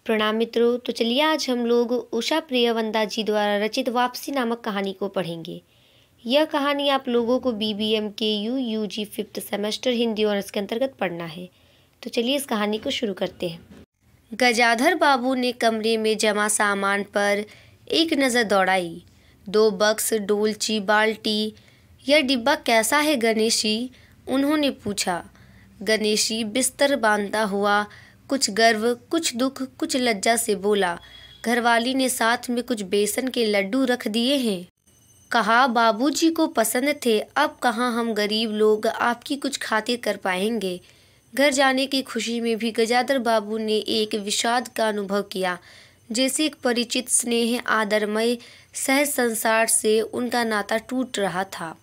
प्रणाम मित्रों। तो चलिए आज हम लोग उषा प्रियवंदा जी द्वारा रचित वापसी नामक कहानी को पढ़ेंगे। यह कहानी आप लोगों को BBM KU UG 5th semester Hindi honours के अंतर्गत पढ़ना है। तो चलिए इस कहानी को शुरू करते हैं। गजाधर बाबू ने कमरे में जमा सामान पर एक नज़र दौड़ाई। 2 बक्स, डोलची, बाल्टी। यह डिब्बा कैसा है गणेशी? उन्होंने पूछा। गणेशी बिस्तर बांधता हुआ कुछ गर्व, कुछ दुख, कुछ लज्जा से बोला, घरवाली ने साथ में कुछ बेसन के लड्डू रख दिए हैं। कहा बाबूजी को पसंद थे। अब कहाँ हम गरीब लोग आपकी कुछ खातिर कर पाएंगे। घर जाने की खुशी में भी गजाधर बाबू ने एक विषाद का अनुभव किया। जैसे एक परिचित स्नेह आदरमय सहज संसार से उनका नाता टूट रहा था।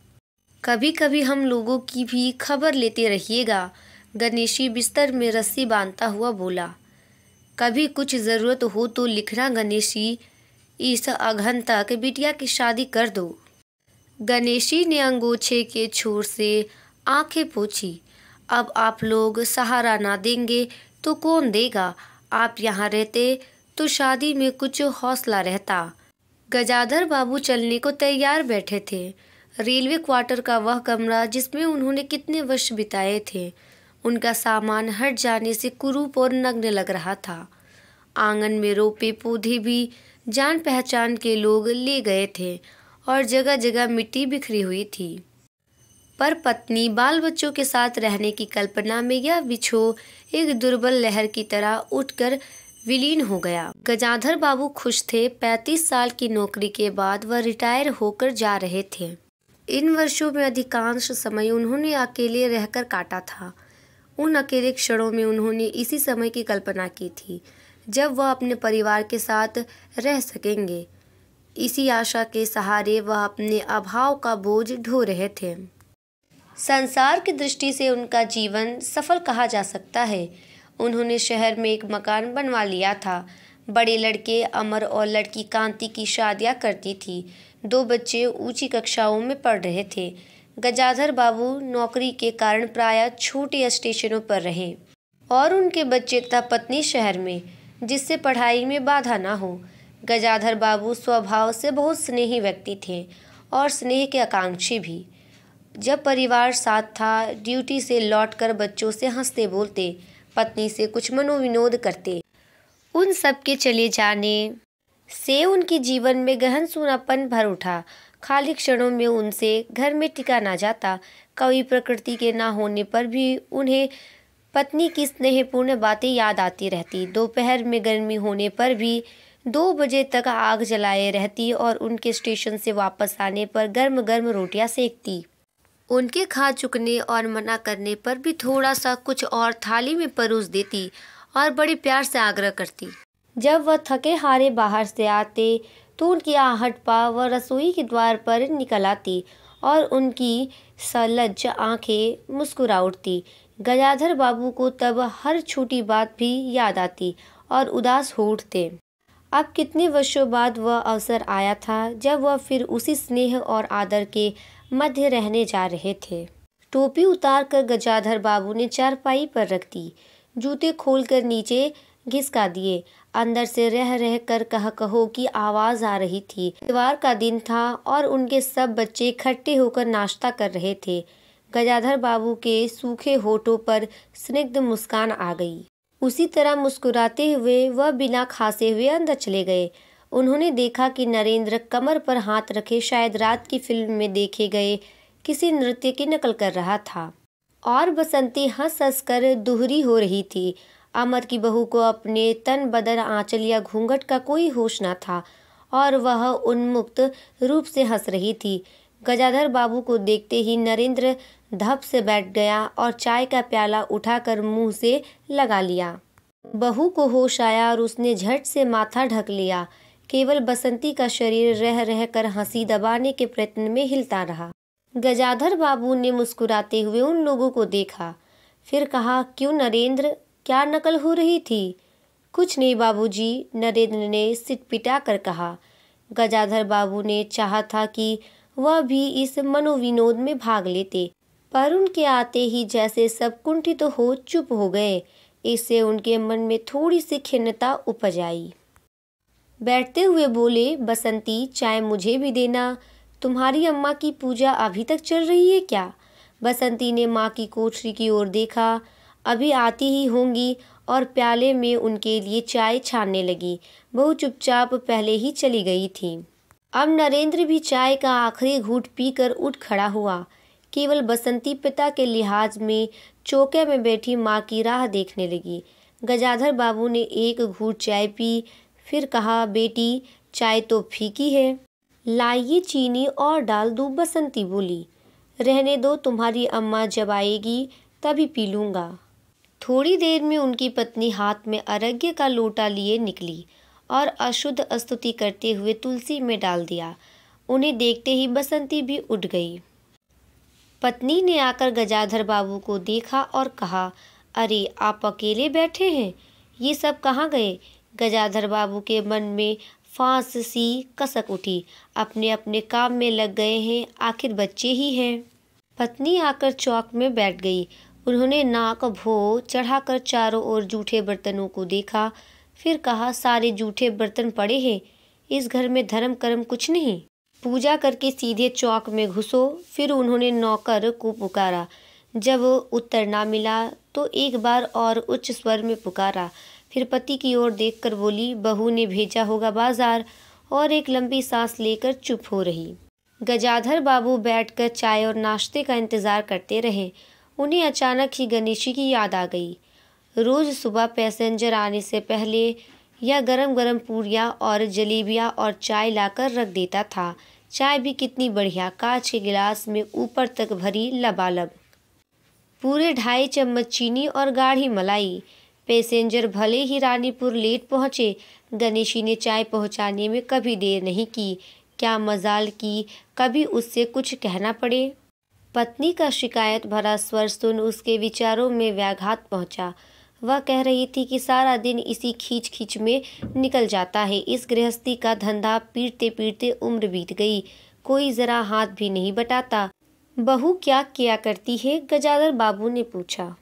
कभी कभी हम लोगों की भी खबर लेते रहिएगा, गणेशी बिस्तर में रस्सी बांधता हुआ बोला। कभी कुछ ज़रूरत हो तो लिखना गणेशी, इस अगहन तक बिटिया की शादी कर दो। गणेशी ने अंगोछे के छोर से आंखें पोंछी। अब आप लोग सहारा ना देंगे तो कौन देगा? आप यहाँ रहते तो शादी में कुछ हौसला रहता। गजाधर बाबू चलने को तैयार बैठे थे। रेलवे क्वार्टर का वह कमरा जिसमें उन्होंने कितने वर्ष बिताए थे, उनका सामान हट जाने से कुरूप और नग्न लग रहा था। आंगन में रोपे पौधे भी जान पहचान के लोग ले गए थे और जगह जगह मिट्टी बिखरी हुई थी। पर पत्नी बाल बच्चों के साथ रहने की कल्पना में यह बिछोह एक दुर्बल लहर की तरह उठकर विलीन हो गया। गजाधर बाबू खुश थे। 35 साल की नौकरी के बाद वह रिटायर होकर जा रहे थे। इन वर्षों में अधिकांश समय उन्होंने अकेले रहकर काटा था। उन अकेले क्षणों में उन्होंने इसी समय की कल्पना की थी जब वह अपने परिवार के साथ रह सकेंगे। इसी आशा के सहारे वह अपने अभाव का बोझ ढो रहे थे। संसार की दृष्टि से उनका जीवन सफल कहा जा सकता है। उन्होंने शहर में एक मकान बनवा लिया था। बड़े लड़के अमर और लड़की कांति की शादियां करती थी। 2 बच्चे ऊंची कक्षाओं में पढ़ रहे थे। गजाधर बाबू नौकरी के कारण प्रायः छोटे स्टेशनों पर रहे और उनके बच्चे तथा पत्नी शहर में, जिससे पढ़ाई में बाधा न हो। गजाधर बाबू स्वभाव से बहुत स्नेही व्यक्ति थे और स्नेह के आकांक्षी भी। जब परिवार साथ था, ड्यूटी से लौटकर बच्चों से हंसते बोलते, पत्नी से कुछ मनोविनोद करते। उन सबके चले जाने से उनके जीवन में गहन सूनापन भर उठा। खाली क्षणों में उनसे घर में टिका ना जाता। कभी प्रकृति के ना होने पर भी उन्हें पत्नी की स्नेहपूर्ण बातें याद आती रहती। दोपहर में गर्मी होने पर भी 2 बजे तक आग जलाए रहती और उनके स्टेशन से वापस आने पर गर्म गर्म रोटियां सेकती। उनके खा चुकने और मना करने पर भी थोड़ा सा कुछ और थाली में परोस देती और बड़े प्यार से आग्रह करती। जब वह थके हारे बाहर से आते तो उनकी आहट पा वह रसोई के द्वार पर निकल आती और उनकी सलज्ज आंखें मुस्कुरा उठती। गजाधर बाबू को तब हर छोटी बात भी याद आती और उदास हो उठते। अब कितने वर्षों बाद वह अवसर आया था जब वह फिर उसी स्नेह और आदर के मध्य रहने जा रहे थे। टोपी उतार कर गजाधर बाबू ने चारपाई पर रख दी। जूते खोलकर नीचे घिसका दिए। अंदर से रह रह कर कहो की आवाज आ रही थी। इतवार का दिन था और उनके सब बच्चे इकट्ठे होकर नाश्ता कर रहे थे। गजाधर बाबू के सूखे होठों पर स्निग्ध मुस्कान आ गई। उसी तरह मुस्कुराते हुए वह बिना खांसे हुए अंदर चले गए। उन्होंने देखा कि नरेंद्र कमर पर हाथ रखे शायद रात की फिल्म में देखे गए किसी नृत्य की नकल कर रहा था और बसंती हंस हंस कर दुहरी हो रही थी। अमर की बहू को अपने तन बदन आंचल या घूंघट का कोई होश न था और वह उन्मुक्त रूप से हंस रही थी। गजाधर बाबू को देखते ही नरेंद्र धप से बैठ गया और चाय का प्याला उठाकर मुंह से लगा लिया। बहू को होश आया और उसने झट से माथा ढक लिया। केवल बसंती का शरीर रह रह कर हंसी दबाने के प्रयत्न में हिलता रहा। गजाधर बाबू ने मुस्कुराते हुए उन लोगों को देखा, फिर कहा, क्यों नरेंद्र, क्या नकल हो रही थी? कुछ नहीं बाबूजी, नरेंद्र ने सिटपिटा कर कहा। गजाधर बाबू ने चाहा था कि वह भी इस मनोविनोद में भाग लेते, पर उनके आते ही जैसे सब कुंठित हो चुप हो गए। इससे उनके मन में थोड़ी सी खिन्नता उपज आई। बैठते हुए बोले, बसंती चाय मुझे भी देना। तुम्हारी अम्मा की पूजा अभी तक चल रही है क्या? बसंती ने माँ की कोठरी की ओर देखा। अभी आती ही होंगी और प्याले में उनके लिए चाय छानने लगी। बहू चुपचाप पहले ही चली गई थी। अब नरेंद्र भी चाय का आखिरी घूंट पीकर उठ खड़ा हुआ। केवल बसंती पिता के लिहाज में चौके में बैठी माँ की राह देखने लगी। गजाधर बाबू ने एक घूंट चाय पी, फिर कहा, बेटी चाय तो फीकी है, लाइए चीनी और डाल दूं। बसंती बोली, रहने दो, तुम्हारी अम्मा जब आएगी तभी पी लूँगा। थोड़ी देर में उनकी पत्नी हाथ में अर्घ्य का लोटा लिए निकली और अशुद्ध स्तुति करते हुए तुलसी में डाल दिया। उन्हें देखते ही बसंती भी उठ गई। पत्नी ने आकर गजाधर बाबू को देखा और कहा, अरे आप अकेले बैठे हैं, ये सब कहाँ गए? गजाधर बाबू के मन में फांस सी कसक उठी। अपने अपने काम में लग गए हैं, आखिर बच्चे ही हैं। पत्नी आकर चौक में बैठ गई। उन्होंने नाक भो चढ़ाकर चारों ओर जूठे बर्तनों को देखा, फिर कहा, सारे जूठे बर्तन पड़े हैं, इस घर में धर्म कर्म कुछ नहीं। पूजा करके सीधे चौक में घुसो। फिर उन्होंने नौकर को पुकारा। जब उत्तर ना मिला तो एक बार और उच्च स्वर में पुकारा। फिर पति की ओर देखकर बोली, बहू ने भेजा होगा बाजार। और एक लंबी सांस लेकर चुप हो रही। गजाधर बाबू बैठकर चाय और नाश्ते का इंतजार करते रहे। उन्हें अचानक ही गणेशी की याद आ गई। रोज सुबह पैसेंजर आने से पहले यह गरम गरम पूरियाँ और जलेबियाँ और चाय लाकर रख देता था। चाय भी कितनी बढ़िया, कांच के गिलास में ऊपर तक भरी लबालब, पूरे 2.5 चम्मच चीनी और गाढ़ी मलाई। पैसेंजर भले ही रानीपुर लेट पहुँचे, गणेशी ने चाय पहुँचाने में कभी देर नहीं की। क्या मजाल की कभी उससे कुछ कहना पड़े। पत्नी का शिकायत भरा स्वर सुन उसके विचारों में व्याघात पहुंचा। वह कह रही थी कि सारा दिन इसी खींच खींच में निकल जाता है। इस गृहस्थी का धंधा पीटते पीटते उम्र बीत गई, कोई जरा हाथ भी नहीं बटाता। बहू क्या किया करती है? गजाधर बाबू ने पूछा।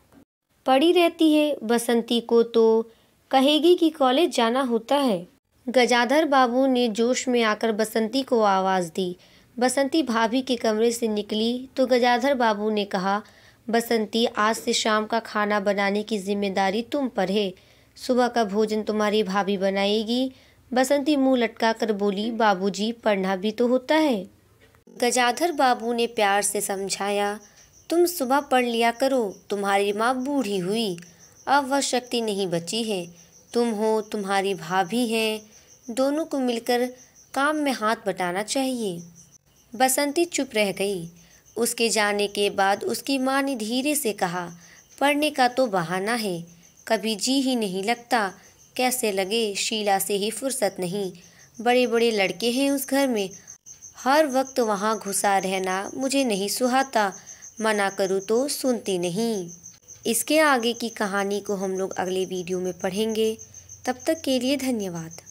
पड़ी रहती है, बसंती को तो कहेगी कि कॉलेज जाना होता है। गजाधर बाबू ने जोश में आकर बसंती को आवाज़ दी। बसंती भाभी के कमरे से निकली तो गजाधर बाबू ने कहा, बसंती आज से शाम का खाना बनाने की जिम्मेदारी तुम पर है। सुबह का भोजन तुम्हारी भाभी बनाएगी। बसंती मुंह लटका कर बोली, बाबूजी पढ़ना भी तो होता है। गजाधर बाबू ने प्यार से समझाया, तुम सुबह पढ़ लिया करो, तुम्हारी माँ बूढ़ी हुई, अब वह शक्ति नहीं बची है। तुम हो, तुम्हारी भाभी है, दोनों को मिलकर काम में हाथ बटाना चाहिए। बसंती चुप रह गई। उसके जाने के बाद उसकी माँ ने धीरे से कहा, पढ़ने का तो बहाना है, कभी जी ही नहीं लगता। कैसे लगे, शीला से ही फुर्सत नहीं। बड़े बड़े लड़के हैं उस घर में, हर वक्त वहाँ घुसा रहना मुझे नहीं सुहाता। मना करूँ तो सुनती नहीं। इसके आगे की कहानी को हम लोग अगले वीडियो में पढ़ेंगे। तब तक के लिए धन्यवाद।